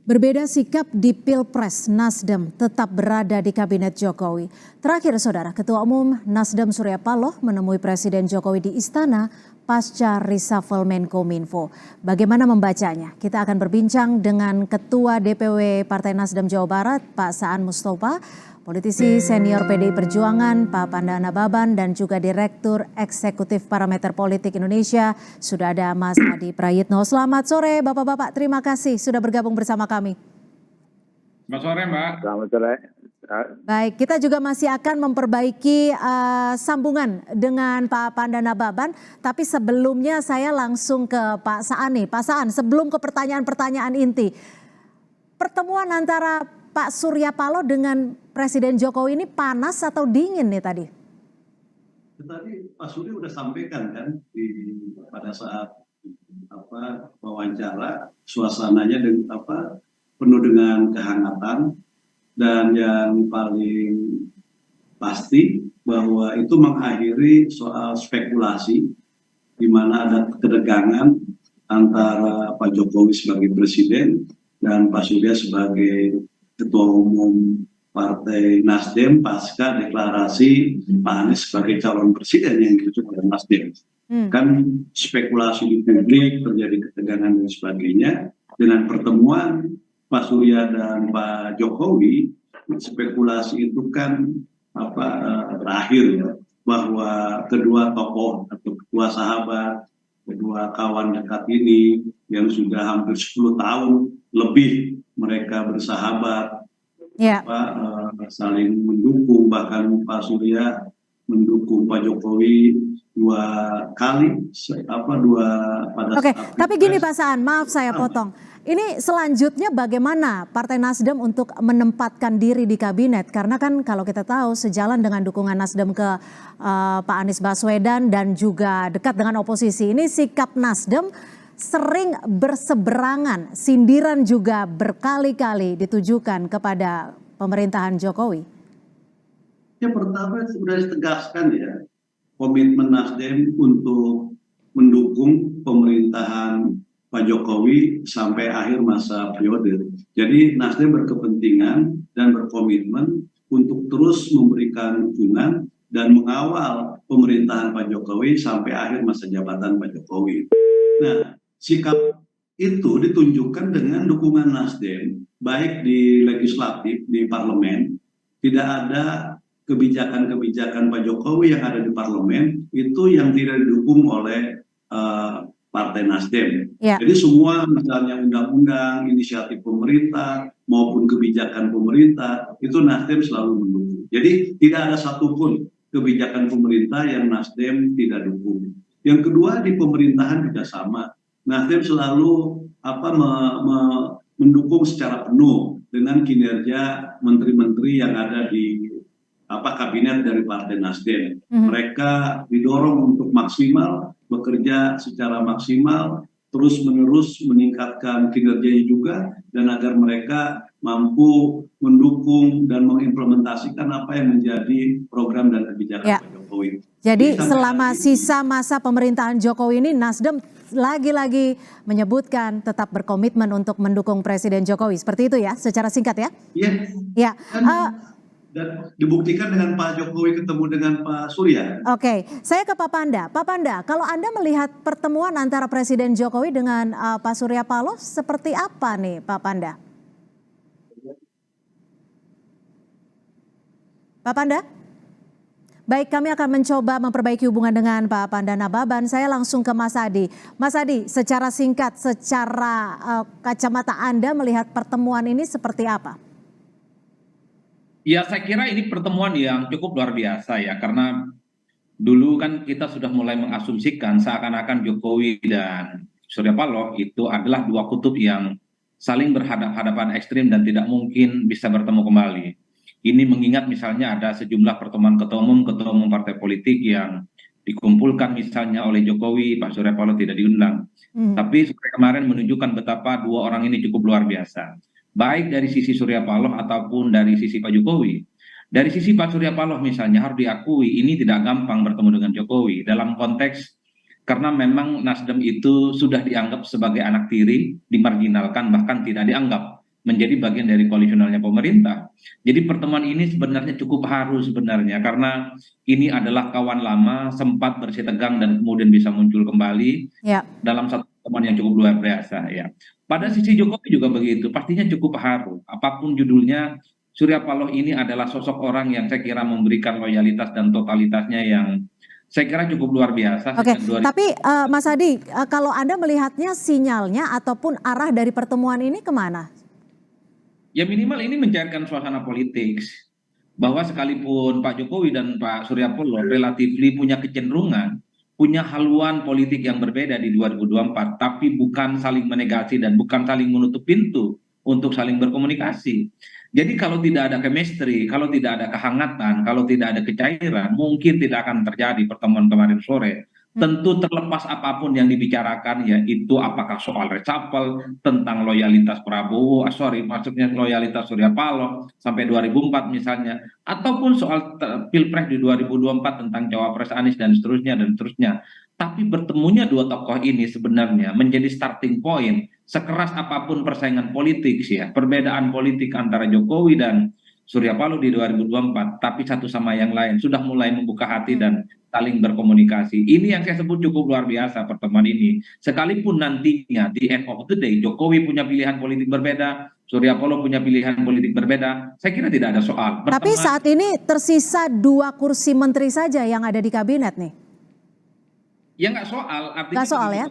Berbeda sikap di Pilpres, Nasdem tetap berada di Kabinet Jokowi. Terakhir, Saudara, Ketua Umum Nasdem Surya Paloh menemui Presiden Jokowi di Istana pasca reshuffle Menkominfo. Bagaimana membacanya? Kita akan berbincang dengan Ketua DPW Partai Nasdem Jawa Barat, Pak Saan Mustafa, politisi senior PDI Perjuangan, Pak Pandana Baban, dan juga Direktur Eksekutif Parameter Politik Indonesia, sudah ada Mas Adi Prayitno. Selamat sore Bapak-Bapak, terima kasih sudah bergabung bersama kami. Selamat sore Mbak. Selamat sore. Baik, kita juga masih akan memperbaiki sambungan dengan Pak Pandana Baban, tapi sebelumnya saya langsung ke Pak Saan nih. Pak Saan, sebelum ke pertanyaan-pertanyaan inti, pertemuan antara Pak Surya Paloh dengan Presiden Jokowi ini panas atau dingin nih tadi? Tadi Pak Surya udah sampaikan kan pada saat wawancara, suasananya penuh dengan kehangatan, dan yang paling pasti bahwa itu mengakhiri soal spekulasi di mana ada ketegangan antara Pak Jokowi sebagai presiden dan Pak Surya sebagai Ketua Umum Partai Nasdem pasca deklarasi Pak Anies sebagai calon presiden yang diusung oleh Nasdem. Kan spekulasi di publik, terjadi ketegangan dan sebagainya. Dengan pertemuan Pak Surya dan Pak Jokowi, spekulasi itu kan berakhir ya, bahwa kedua tokoh atau kedua sahabat, kedua kawan dekat ini yang sudah hampir 10 tahun lebih mereka bersahabat, saling mendukung, bahkan Pak Surya mendukung Pak Jokowi dua kali, Oke, tapi gini Pak Saan, maaf saya potong. Ini selanjutnya bagaimana Partai Nasdem untuk menempatkan diri di kabinet? Karena kan kalau kita tahu sejalan dengan dukungan Nasdem ke Pak Anies Baswedan dan juga dekat dengan oposisi, ini sikap Nasdem sering berseberangan, sindiran juga berkali-kali ditujukan kepada pemerintahan Jokowi. Ya, pertama sudah ditegaskan ya, komitmen Nasdem untuk mendukung pemerintahan Pak Jokowi sampai akhir masa periode. Jadi Nasdem berkepentingan dan berkomitmen untuk terus memberikan dukungan dan mengawal pemerintahan Pak Jokowi sampai akhir masa jabatan Pak Jokowi. Nah, sikap itu ditunjukkan dengan dukungan Nasdem, baik di legislatif, di parlemen. Tidak ada kebijakan-kebijakan Pak Jokowi yang ada di parlemen itu yang tidak didukung oleh Partai Nasdem. Jadi semua misalnya undang-undang, inisiatif pemerintah maupun kebijakan pemerintah itu Nasdem selalu mendukung. Jadi tidak ada satupun kebijakan pemerintah yang Nasdem tidak dukung. Yang kedua, di pemerintahan juga sama. Nasdem selalu mendukung secara penuh dengan kinerja menteri-menteri yang ada di kabinet dari Partai Nasdem. Mereka didorong untuk maksimal, bekerja secara maksimal, terus-menerus meningkatkan kinerjanya juga, dan agar mereka mampu mendukung dan mengimplementasikan apa yang menjadi program dan kebijakan Pak Jokowi. Jadi selama sisa masa pemerintahan Jokowi ini, Nasdem lagi-lagi menyebutkan tetap berkomitmen untuk mendukung Presiden Jokowi. Seperti itu ya, secara singkat ya? Iya. Dan dibuktikan dengan Pak Jokowi ketemu dengan Pak Surya. Oke, saya ke Pak Panda. Pak Panda, kalau Anda melihat pertemuan antara Presiden Jokowi dengan Pak Surya Paloh, seperti apa nih Pak Panda? Pak Panda? Baik, kami akan mencoba memperbaiki hubungan dengan Pak Pandana Baban. Saya langsung ke Mas Adi. Mas Adi, secara singkat, secara kacamata Anda melihat pertemuan ini seperti apa? Ya, saya kira ini pertemuan yang cukup luar biasa ya, karena dulu kan kita sudah mulai mengasumsikan seakan-akan Jokowi dan Surya Paloh itu adalah dua kutub yang saling berhadapan-hadapan ekstrim dan tidak mungkin bisa bertemu kembali. Ini mengingat misalnya ada sejumlah pertemuan ketua umum partai politik yang dikumpulkan misalnya oleh Jokowi, Pak Surya Paloh tidak diundang. Tapi kemarin menunjukkan betapa dua orang ini cukup luar biasa. Baik dari sisi Surya Paloh ataupun dari sisi Pak Jokowi. Dari sisi Pak Surya Paloh misalnya harus diakui ini tidak gampang bertemu dengan Jokowi dalam konteks karena memang Nasdem itu sudah dianggap sebagai anak tiri, dimarginalkan bahkan tidak dianggap menjadi bagian dari koalisionalnya pemerintah. Jadi pertemuan ini sebenarnya cukup haru sebenarnya karena ini adalah kawan lama sempat bersih tegang dan kemudian bisa muncul kembali Ya, dalam satu pertemuan yang cukup luar biasa ya. Pada sisi Jokowi juga begitu, pastinya cukup haru. Apapun judulnya, Surya Paloh ini adalah sosok orang yang saya kira memberikan loyalitas dan totalitasnya yang saya kira cukup luar biasa oke. sejak 2000. Tapi Mas Adi, kalau Anda melihatnya sinyalnya ataupun arah dari pertemuan ini kemana? Ya minimal ini mencairkan suasana politik bahwa sekalipun Pak Jokowi dan Pak Surya Paloh relatif punya kecenderungan, punya haluan politik yang berbeda di 2024, tapi bukan saling menegasi dan bukan saling menutup pintu untuk saling berkomunikasi. Jadi kalau tidak ada chemistry, kalau tidak ada kehangatan, kalau tidak ada kecairan, mungkin tidak akan terjadi pertemuan kemarin sore. Tentu terlepas apapun yang dibicarakan, ya itu apakah soal reshuffle, tentang loyalitas Prabowo, maksudnya loyalitas Surya Paloh sampai 2004 misalnya, ataupun soal Pilpres di 2024 tentang cawapres Anies dan seterusnya dan seterusnya. Tapi bertemunya dua tokoh ini sebenarnya menjadi starting point. Sekeras apapun persaingan politik ya, perbedaan politik antara Jokowi dan Surya Paloh di 2024, tapi satu sama yang lain sudah mulai membuka hati dan saling berkomunikasi. Ini yang saya sebut cukup luar biasa pertemuan ini. Sekalipun nantinya di end of the day Jokowi punya pilihan politik berbeda, Surya Paloh punya pilihan politik berbeda, saya kira tidak ada soal. Tapi saat ini tersisa 2 kursi menteri saja yang ada di kabinet nih. Ya nggak soal, artinya Nggak soal ya?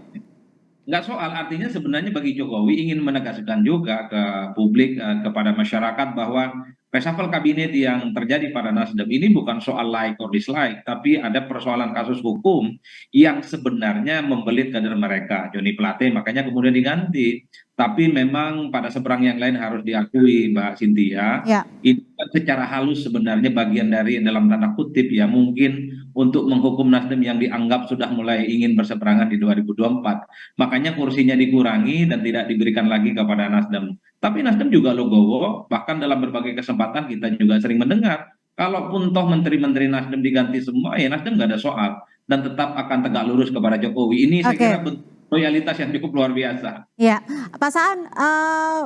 nggak soal, artinya sebenarnya bagi Jokowi ingin menegaskan juga ke publik, kepada masyarakat bahwa reshuffle kabinet yang terjadi pada Nasdem ini bukan soal like or dislike, tapi ada persoalan kasus hukum yang sebenarnya membelit kader mereka, Joni Plate, makanya kemudian diganti. Tapi memang pada seberang yang lain harus diakui Mbak Cynthia, Ya. ini secara halus sebenarnya bagian dari dalam tanda kutip ya mungkin untuk menghukum Nasdem yang dianggap sudah mulai ingin berseberangan di 2024. Makanya kursinya dikurangi dan tidak diberikan lagi kepada Nasdem. Tapi Nasdem juga logowo, bahkan dalam berbagai kesempatan kita juga sering mendengar, kalaupun toh menteri-menteri Nasdem diganti semua, ya Nasdem nggak ada soal dan tetap akan tegak lurus kepada Jokowi. Ini saya kira loyalitas yang cukup luar biasa. Ya, Pak Saan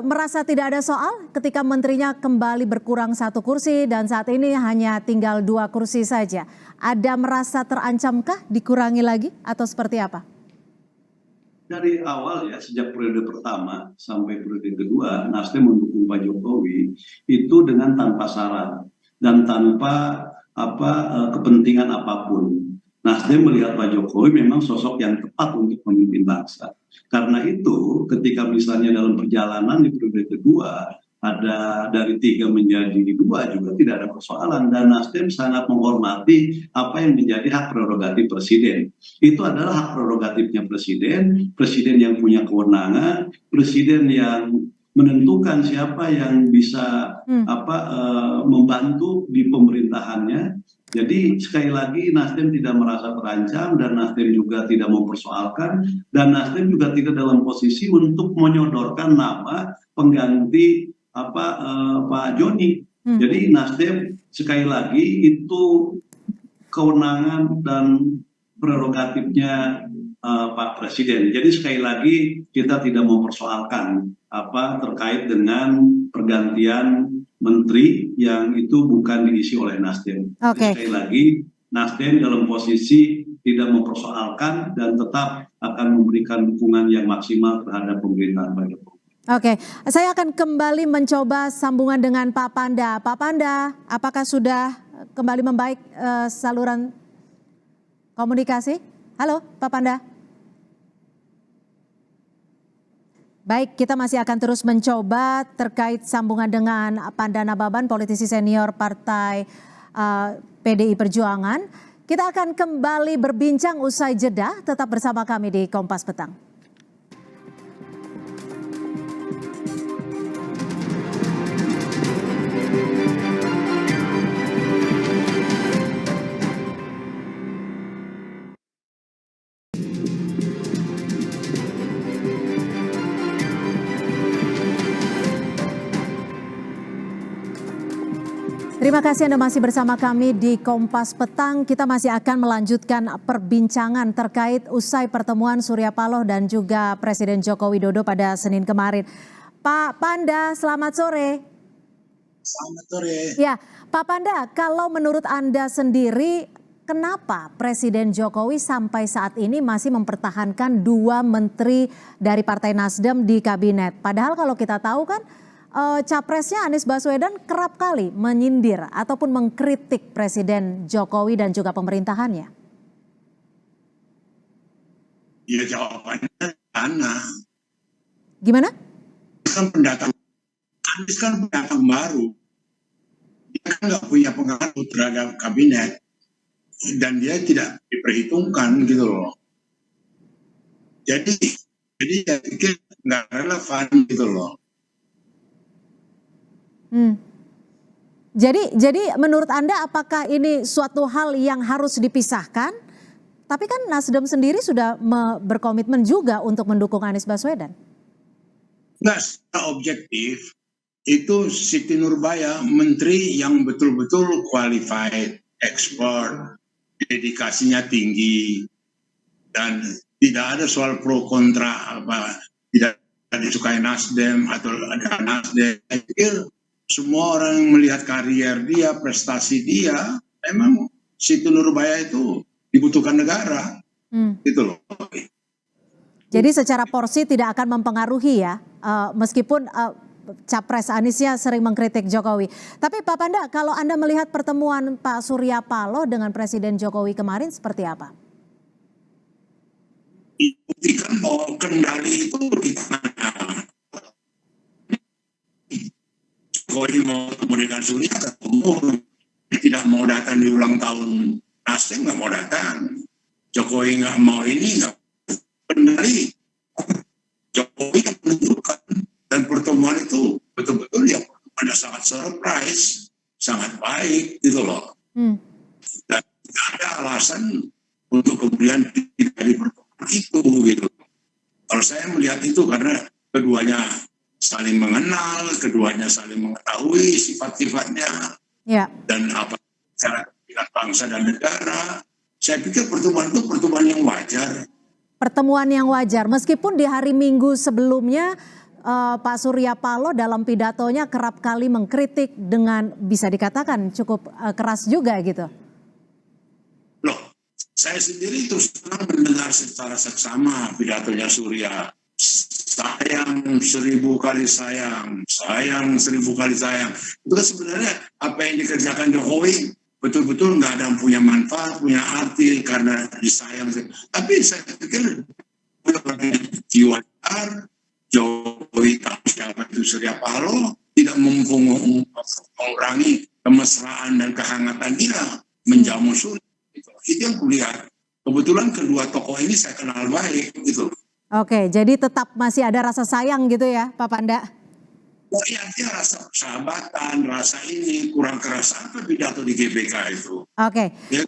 merasa tidak ada soal ketika menterinya kembali berkurang 1 kursi dan saat ini hanya tinggal 2 kursi saja. Ada merasa terancamkah dikurangi lagi atau seperti apa? Dari awal ya, sejak periode pertama sampai periode kedua, Nasdem mendukung Pak Jokowi itu dengan tanpa syarat dan tanpa kepentingan apapun. Nasdem melihat Pak Jokowi memang sosok yang tepat untuk memimpin bangsa. Karena itu, ketika misalnya dalam perjalanan di periode kedua ada dari 3 menjadi 2 juga tidak ada persoalan, dan Nasdem sangat menghormati apa yang menjadi hak prerogatif presiden. Itu adalah hak prerogatifnya presiden, presiden yang punya kewenangan, presiden yang menentukan siapa yang bisa membantu di pemerintahannya. Jadi sekali lagi Nasdem tidak merasa terancam dan Nasdem juga tidak mempersoalkan dan Nasdem juga tidak dalam posisi untuk menyodorkan nama pengganti Pak Joni. Jadi Nasdem sekali lagi itu kewenangan dan prerogatifnya Pak Presiden. Jadi sekali lagi kita tidak mempersoalkan terkait dengan pergantian menteri yang itu bukan diisi oleh Nasdem. Oke. Sekali lagi Nasdem dalam posisi tidak mempersoalkan dan tetap akan memberikan dukungan yang maksimal terhadap pemerintahan Pak Jokowi. Oke, saya akan kembali mencoba sambungan dengan Pak Panda. Pak Panda, apakah sudah kembali membaik saluran komunikasi? Halo, Pak Panda. Baik, kita masih akan terus mencoba terkait sambungan dengan Panda Nababan, politisi senior Partai PDI Perjuangan. Kita akan kembali berbincang usai jeda, tetap bersama kami di Kompas Petang. Terima kasih Anda masih bersama kami di Kompas Petang. Kita masih akan melanjutkan perbincangan terkait usai pertemuan Surya Paloh dan juga Presiden Joko Widodo pada Senin kemarin. Pak Panda, selamat sore. Selamat sore. Ya, Pak Panda, kalau menurut Anda sendiri, kenapa Presiden Jokowi sampai saat ini masih mempertahankan 2 menteri dari Partai Nasdem di kabinet? Padahal kalau kita tahu kan capresnya Anies Baswedan kerap kali menyindir ataupun mengkritik Presiden Jokowi dan juga pemerintahannya. Ya jawabannya karena Gimana? Anies kan pendatang baru. Dia kan nggak punya pengaruh terhadap kabinet dan dia tidak diperhitungkan gitu loh. Jadi saya pikir nggak relevan gitu loh. Jadi menurut Anda apakah ini suatu hal yang harus dipisahkan? Tapi kan Nasdem sendiri sudah berkomitmen juga untuk mendukung Anies Baswedan. Nggak secara objektif, itu Siti Nurbaya menteri yang betul-betul qualified, expert, dedikasinya tinggi, dan tidak ada soal pro kontra apa tidak disukai Nasdem atau ada Nasdem. Saya pikir semua orang melihat karier dia, prestasi dia, memang Siti Nurbaya itu dibutuhkan negara, gitu loh. Jadi secara porsi tidak akan mempengaruhi ya, meskipun Capres Aniesnya sering mengkritik Jokowi. Tapi Pak Panda, kalau Anda melihat pertemuan Pak Surya Paloh dengan Presiden Jokowi kemarin seperti apa? Buktikan bahwa kendali itu di tangannya. Jokowi mau ketemu dengan Surya, ketemu. Tidak mau datang di ulang tahun Nasdem, nggak mau datang. Jokowi nggak mau ini, nggak kendali. Jokowi yang menentukan. Dan pertemuan itu betul-betul ya ada sangat surprise, sangat baik gitu loh. Dan tidak ada alasan untuk kemudian tidak dipertemuan itu gitu. Kalau saya melihat itu karena keduanya saling mengenal, keduanya saling mengetahui sifat-sifatnya, dan apa cara kepentingan bangsa dan negara. Saya pikir pertemuan itu pertemuan yang wajar. Pertemuan yang wajar, meskipun di hari Minggu sebelumnya Pak Surya Paloh dalam pidatonya kerap kali mengkritik dengan bisa dikatakan cukup keras juga gitu. Loh, saya sendiri terus terang mendengar secara seksama pidatonya Surya. Sayang 1000 kali sayang, sayang 1000 kali sayang. Itu kan sebenarnya apa yang dikerjakan Jokowi betul-betul nggak ada yang punya manfaat, punya arti karena disayang. Tapi saya pikir jiwa Jokowi tahu siapa itu Surya Paloh, tidak mengurangi kemesraan dan kehangatan dia menjamu Surya. Itu yang kulihat. Kebetulan kedua tokoh ini saya kenal baik gitu. Oke, jadi tetap masih ada rasa sayang gitu ya Pak Panda? Oh iya, dia rasa persahabatan, rasa ini kurang keras apa pidato di GBK itu. Oke. Ya.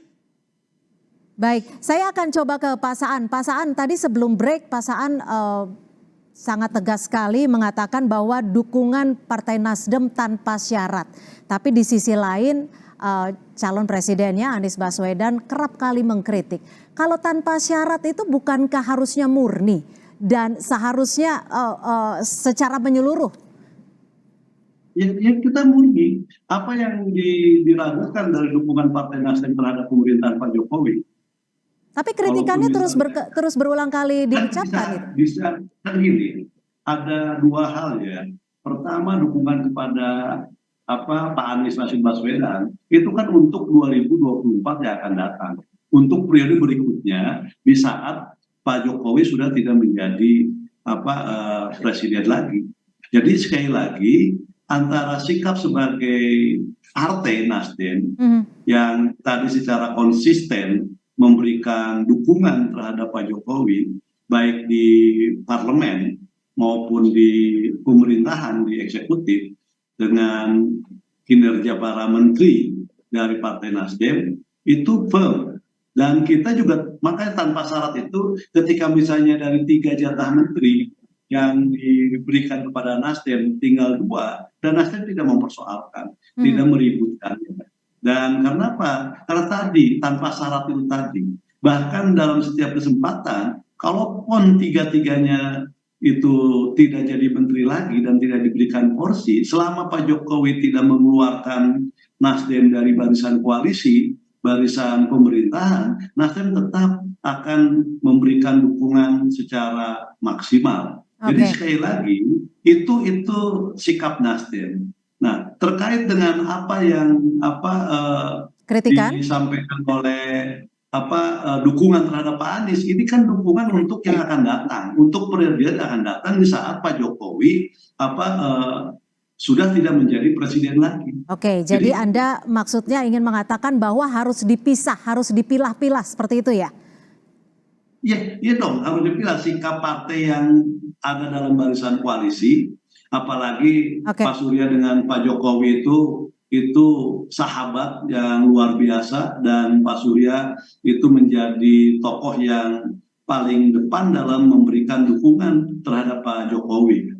Baik, saya akan coba ke Pak Saan. Pak Saan, tadi sebelum break Pak Saan sangat tegas sekali mengatakan bahwa dukungan Partai Nasdem tanpa syarat. Tapi di sisi lain calon presidennya Anies Baswedan kerap kali mengkritik. Kalau tanpa syarat itu bukankah harusnya murni dan seharusnya secara menyeluruh? Ya kita murni. Apa yang diragukan dari dukungan Partai Nasdem terhadap pemerintahan Pak Jokowi? Tapi kritikannya terus berulang kali diucapkan. Bisa kan gini, ada dua hal ya. Pertama, dukungan kepada Pak Anies Baswedan itu kan untuk 2024 yang akan datang. Untuk periode berikutnya di saat Pak Jokowi sudah tidak menjadi presiden lagi. Jadi sekali lagi antara sikap sebagai partai Nasdem yang tadi secara konsisten memberikan dukungan terhadap Pak Jokowi baik di parlemen maupun di pemerintahan, di eksekutif, dengan kinerja para menteri dari Partai Nasdem itu firm. Dan kita juga makanya tanpa syarat itu ketika misalnya dari 3 jatah menteri yang diberikan kepada Nasdem tinggal 2 dan Nasdem tidak mempersoalkan, tidak meributkan. Dan karena apa? Karena tadi tanpa syarat itu tadi, bahkan dalam setiap kesempatan, kalaupun tiga-tiganya itu tidak jadi menteri lagi dan tidak diberikan porsi, selama Pak Jokowi tidak mengeluarkan Nasdem dari barisan koalisi, barisan pemerintahan, Nasdem tetap akan memberikan dukungan secara maksimal. Jadi sekali lagi itu sikap Nasdem. Nah, terkait dengan apa yang kritikan? disampaikan oleh dukungan terhadap Pak Anies, ini kan dukungan untuk yang akan datang, untuk periode yang akan datang di saat Pak Jokowi sudah tidak menjadi presiden lagi. Oke, jadi Anda maksudnya ingin mengatakan bahwa harus dipisah, harus dipilah-pilah seperti itu ya? Iya dong, harus dipilah sikap partai yang ada dalam barisan koalisi, apalagi Pak Surya dengan Pak Jokowi itu sahabat yang luar biasa, dan Pak Surya itu menjadi tokoh yang paling depan dalam memberikan dukungan terhadap Pak Jokowi.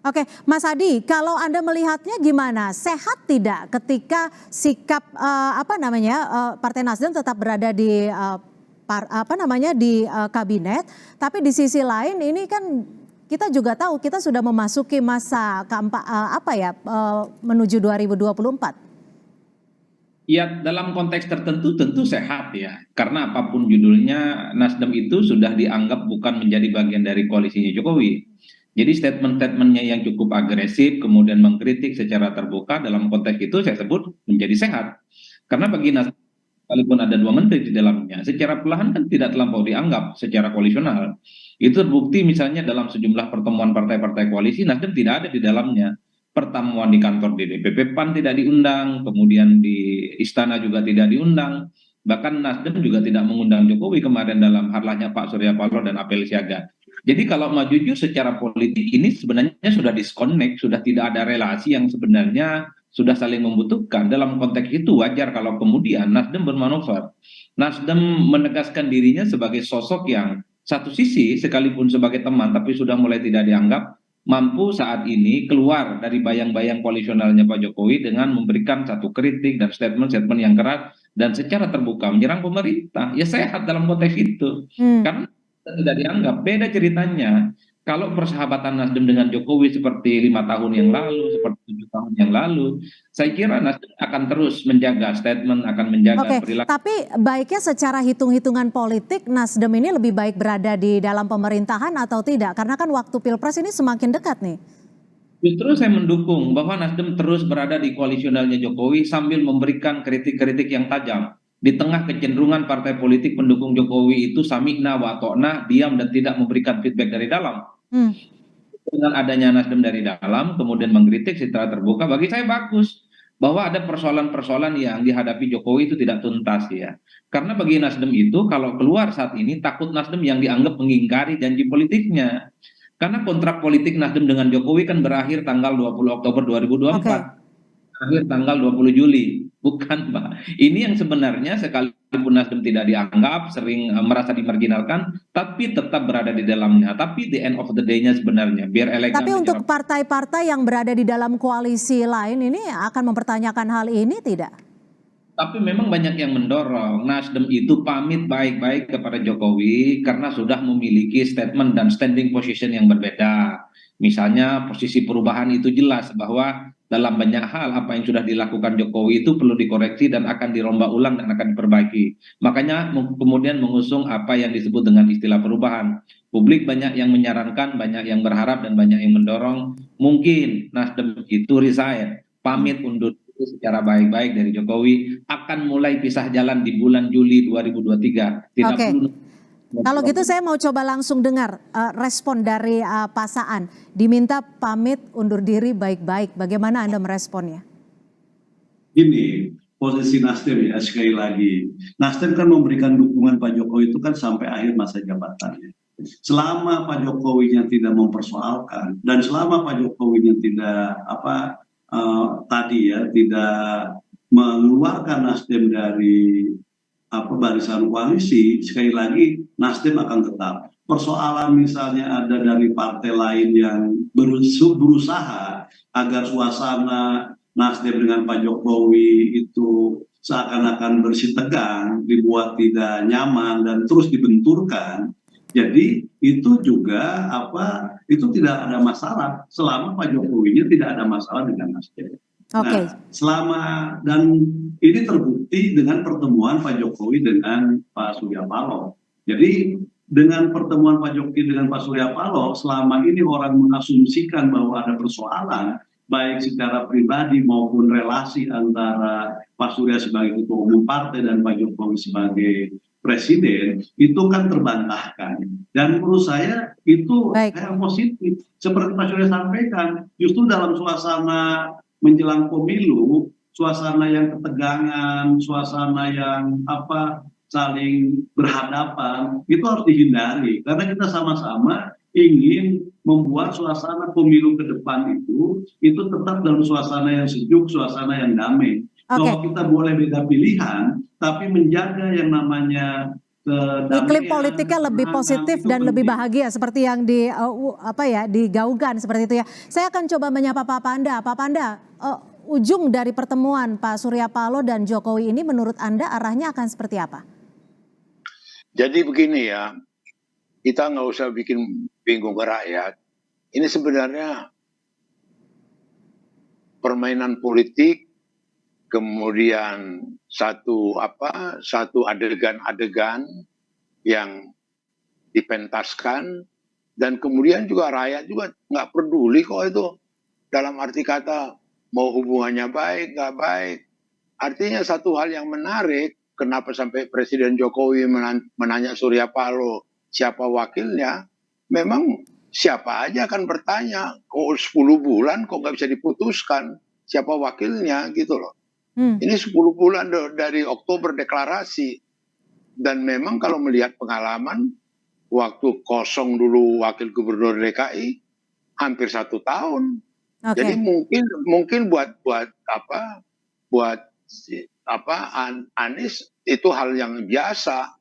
Oke, Mas Adi, kalau Anda melihatnya gimana? Sehat tidak ketika sikap Partai Nasdem tetap berada di kabinet, tapi di sisi lain ini kan kita juga tahu kita sudah memasuki masa menuju 2024. Ya, dalam konteks tertentu tentu sehat ya, karena apapun judulnya Nasdem itu sudah dianggap bukan menjadi bagian dari koalisinya Jokowi. Jadi statement-statementnya yang cukup agresif kemudian mengkritik secara terbuka dalam konteks itu saya sebut menjadi sehat. Karena bagi Nasdem, walaupun ada 2 menteri di dalamnya, secara perlahan kan tidak terlampau dianggap secara koalisional. Itu terbukti misalnya dalam sejumlah pertemuan partai-partai koalisi, Nasdem tidak ada di dalamnya. Pertemuan di kantor DPP PAN tidak diundang, kemudian di istana juga tidak diundang, bahkan Nasdem juga tidak mengundang Jokowi kemarin dalam harlahnya Pak Surya Paloh dan apel siaga. Jadi kalau mau jujur secara politik ini sebenarnya sudah disconnect, sudah tidak ada relasi yang sebenarnya sudah saling membutuhkan. Dalam konteks itu wajar kalau kemudian Nasdem bermanuver. Nasdem menegaskan dirinya sebagai sosok yang satu sisi sekalipun sebagai teman tapi sudah mulai tidak dianggap mampu saat ini keluar dari bayang-bayang koalisionalnya Pak Jokowi dengan memberikan satu kritik dan statement-statement yang keras dan secara terbuka menyerang pemerintah. Ya sehat dalam konteks itu. Karena tidak dianggap. Beda ceritanya kalau persahabatan Nasdem dengan Jokowi seperti 5 tahun yang lalu, seperti 7 tahun yang lalu, saya kira Nasdem akan terus menjaga statement, akan menjaga perilaku. Tapi baiknya secara hitung-hitungan politik, Nasdem ini lebih baik berada di dalam pemerintahan atau tidak? Karena kan waktu Pilpres ini semakin dekat nih. Justru saya mendukung bahwa Nasdem terus berada di koalisionalnya Jokowi sambil memberikan kritik-kritik yang tajam. Di tengah kecenderungan partai politik pendukung Jokowi itu samikna wa ta'na, diam dan tidak memberikan feedback dari dalam. Dengan adanya Nasdem dari dalam kemudian mengkritik secara terbuka, bagi saya bagus bahwa ada persoalan-persoalan yang dihadapi Jokowi itu tidak tuntas ya. Karena bagi Nasdem itu kalau keluar saat ini takut Nasdem yang dianggap mengingkari janji politiknya. Karena kontrak politik Nasdem dengan Jokowi kan berakhir tanggal 20 Oktober 2024. Akhir tanggal 20 Juli. Bukan, Pak. Ini yang sebenarnya sekalipun Nasdem tidak dianggap, sering merasa dimarginalkan, tapi tetap berada di dalamnya. Tapi the end of the day-nya sebenarnya, biar elegan. Tapi untuk partai-partai yang berada di dalam koalisi lain ini akan mempertanyakan hal ini tidak? Tapi memang banyak yang mendorong Nasdem itu pamit baik-baik kepada Jokowi karena sudah memiliki statement dan standing position yang berbeda. Misalnya posisi perubahan itu jelas bahwa dalam banyak hal apa yang sudah dilakukan Jokowi itu perlu dikoreksi dan akan dirombak ulang dan akan diperbaiki. Makanya kemudian mengusung apa yang disebut dengan istilah perubahan. Publik banyak yang menyarankan, banyak yang berharap dan banyak yang mendorong. Mungkin Nasdem itu resign, pamit undur secara baik-baik dari Jokowi, akan mulai pisah jalan di bulan Juli 2023. Tidak perlu. Kalau gitu saya mau coba langsung dengar respon dari Pak Saan. Diminta pamit undur diri baik-baik. Bagaimana Anda meresponnya? Gini, posisi Nasdem ya sekali lagi. Nasdem kan memberikan dukungan Pak Jokowi itu kan sampai akhir masa jabatannya. Selama Pak Jokowinya tidak mempersoalkan dan selama Pak Jokowinya tidak tidak mengeluarkan Nasdem dari barisan koalisi, sekali lagi Nasdem akan tetap. Persoalan misalnya ada dari partai lain yang berusaha agar suasana Nasdem dengan Pak Jokowi itu seakan-akan bersih tegang, dibuat tidak nyaman dan terus dibenturkan, Jadi itu juga itu tidak ada masalah selama Pak Jokowinya tidak ada masalah dengan Nasdem. Oke. Nah, dan ini terbukti dengan pertemuan Pak Jokowi dengan Pak Surya Paloh. Jadi dengan pertemuan Pak Jokowi dengan Pak Surya Paloh, selama ini orang mengasumsikan bahwa ada persoalan, baik secara pribadi maupun relasi antara Pak Surya sebagai ketua umum partai dan Pak Jokowi sebagai presiden, itu kan terbantahkan. Dan menurut saya itu Baik. hal positif. Seperti Pak Surya sampaikan, justru dalam suasana menjelang pemilu, suasana yang ketegangan, suasana yang saling berhadapan, itu harus dihindari. Karena kita sama-sama ingin membuat suasana pemilu ke depan itu tetap dalam suasana yang sejuk, suasana yang damai. Kalau kita boleh beda pilihan, tapi menjaga yang namanya iklim politiknya lebih positif dan lebih bahagia seperti yang digaungkan seperti itu ya. Saya akan coba menyapa Pak Panda. Pak Panda, ujung dari pertemuan Pak Surya Paloh dan Jokowi ini menurut Anda arahnya akan seperti apa? Jadi begini ya, kita nggak usah bikin bingung ke rakyat. Ini sebenarnya permainan politik, kemudian satu adegan-adegan yang dipentaskan, dan kemudian juga rakyat juga nggak peduli kok itu, dalam arti kata mau hubungannya baik nggak baik. Artinya satu hal yang menarik, kenapa sampai Presiden Jokowi menanya Surya Paloh siapa wakilnya, memang siapa aja akan bertanya, kok 10 bulan kok nggak bisa diputuskan siapa wakilnya gitu loh. Ini 10 bulan dari Oktober deklarasi. Dan memang kalau melihat pengalaman, waktu kosong dulu wakil gubernur DKI, hampir 1 tahun. Jadi mungkin buat Anies itu hal yang biasa.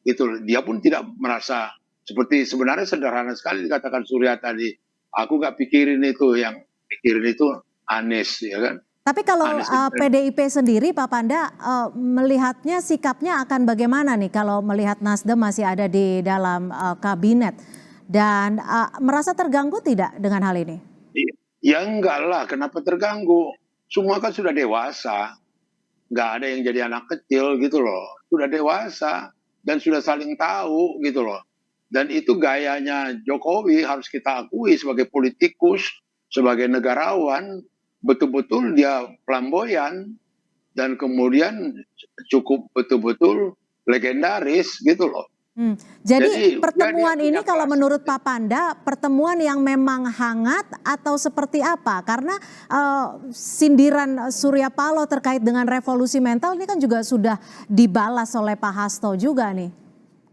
Itu dia pun tidak merasa, seperti sebenarnya sederhana sekali dikatakan Surya tadi. Aku nggak pikirin itu, yang pikirin itu Anies, ya kan. Tapi kalau PDIP sendiri, Pak Panda, melihatnya sikapnya akan bagaimana nih kalau melihat Nasdem masih ada di dalam kabinet dan merasa terganggu tidak dengan hal ini? Ya enggak lah, kenapa terganggu? Semua kan sudah dewasa, nggak ada yang jadi anak kecil gitu loh. Sudah dewasa dan sudah saling tahu gitu loh. Dan itu gayanya Jokowi harus kita akui sebagai politikus, sebagai negarawan. Betul-betul dia flamboyan dan kemudian cukup betul-betul legendaris gitu loh. Jadi pertemuan ini kalau menurut Pak Panda, pertemuan yang memang hangat atau seperti apa? Karena sindiran Surya Paloh terkait dengan revolusi mental ini kan juga sudah dibalas oleh Pak Hasto juga nih,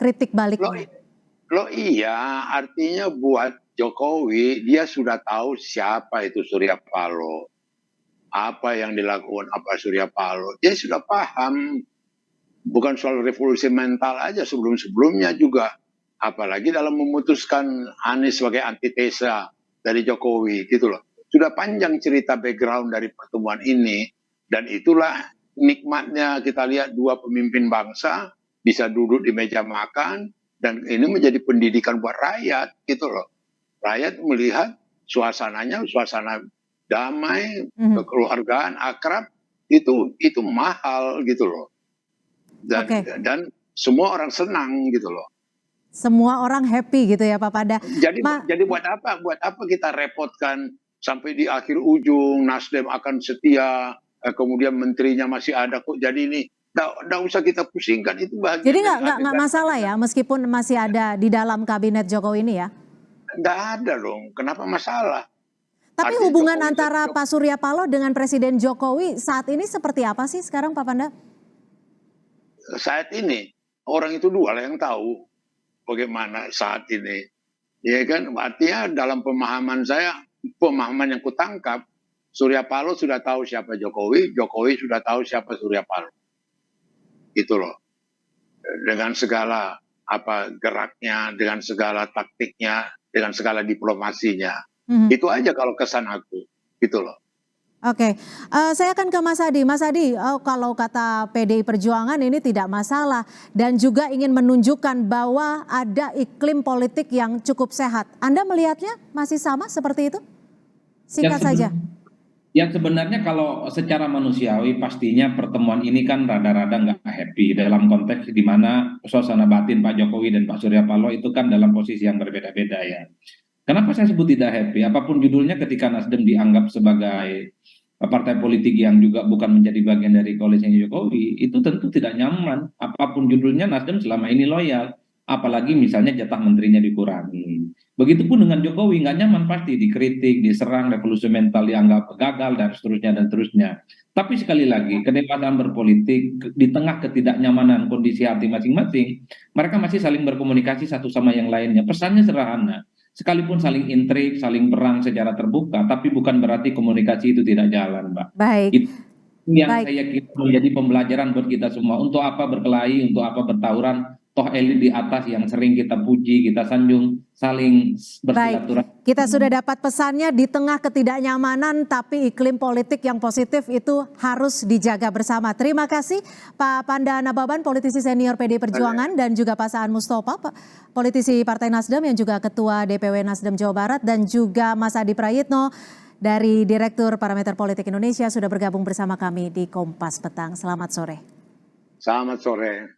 kritik baliknya. Loh iya, artinya buat Jokowi dia sudah tahu siapa itu Surya Paloh. Apa yang dilakukan Surya Paloh, dia sudah paham. Bukan soal revolusi mental aja, sebelum-sebelumnya juga. Apalagi dalam memutuskan Anies sebagai antitesa dari Jokowi gitu loh. Sudah panjang cerita background dari pertemuan ini. Dan itulah nikmatnya kita lihat dua pemimpin bangsa bisa duduk di meja makan. Dan ini menjadi pendidikan buat rakyat gitu loh. Rakyat melihat suasananya, suasana damai, kekeluargaan, akrab, itu mahal gitu loh. Dan semua orang senang gitu loh. Semua orang happy gitu ya Pak Panda. Jadi buat apa kita repotkan sampai di akhir ujung Nasdem akan setia, kemudian menterinya masih ada kok, jadi ini nggak usah kita pusingkan, itu bahagia. Jadi nggak masalah ya meskipun masih ada di dalam kabinet Jokowi ini ya? Nggak ada dong, kenapa masalah? Tapi hubungan antara Pak Surya Paloh dengan Presiden Jokowi saat ini seperti apa sih sekarang Pak Panda? Saat ini orang itu dua lah yang tahu bagaimana saat ini, ya kan? Artinya dalam pemahaman saya, pemahaman yang kutangkap, Surya Paloh sudah tahu siapa Jokowi, Jokowi sudah tahu siapa Surya Paloh, gitu loh. Dengan segala geraknya, dengan segala taktiknya, dengan segala diplomasinya, itu aja kalau kesan aku, gitu loh. Oke, saya akan ke Mas Adi. Mas Adi, kalau kata PDI Perjuangan ini tidak masalah dan juga ingin menunjukkan bahwa ada iklim politik yang cukup sehat. Anda melihatnya masih sama seperti itu? Singkat saja. Ya sebenarnya kalau secara manusiawi pastinya pertemuan ini kan rada-rada nggak happy dalam konteks di mana suasana batin Pak Jokowi dan Pak Surya Paloh itu kan dalam posisi yang berbeda-beda ya. Kenapa saya sebut tidak happy? Apapun judulnya ketika Nasdem dianggap sebagai partai politik yang juga bukan menjadi bagian dari koalisinya Jokowi, itu tentu tidak nyaman. Apapun judulnya Nasdem selama ini loyal. Apalagi misalnya jatah menterinya dikurangi. Begitupun dengan Jokowi, nggak nyaman pasti dikritik, diserang, revolusi mental dianggap gagal, dan seterusnya, dan seterusnya. Tapi sekali lagi, kedewasaan berpolitik di tengah ketidaknyamanan kondisi hati masing-masing, mereka masih saling berkomunikasi satu sama yang lainnya. Pesannya sederhana, sekalipun saling intrik, saling perang secara terbuka, tapi bukan berarti komunikasi itu tidak jalan, Mbak. Baik. Itu yang Baik. saya kira menjadi pembelajaran buat kita semua. Untuk apa berkelahi, untuk apa bertawuran, toh elit di atas yang sering kita puji, kita sanjung, saling bersilaturahmi. Kita sudah dapat pesannya di tengah ketidaknyamanan, tapi iklim politik yang positif itu harus dijaga bersama. Terima kasih Pak Panda Nababan, politisi senior PDI Perjuangan, dan juga Pak Saan Mustopa, politisi Partai Nasdem yang juga Ketua DPW Nasdem Jawa Barat, dan juga Mas Adi Prayitno dari Direktur Parameter Politik Indonesia sudah bergabung bersama kami di Kompas Petang. Selamat sore. Selamat sore.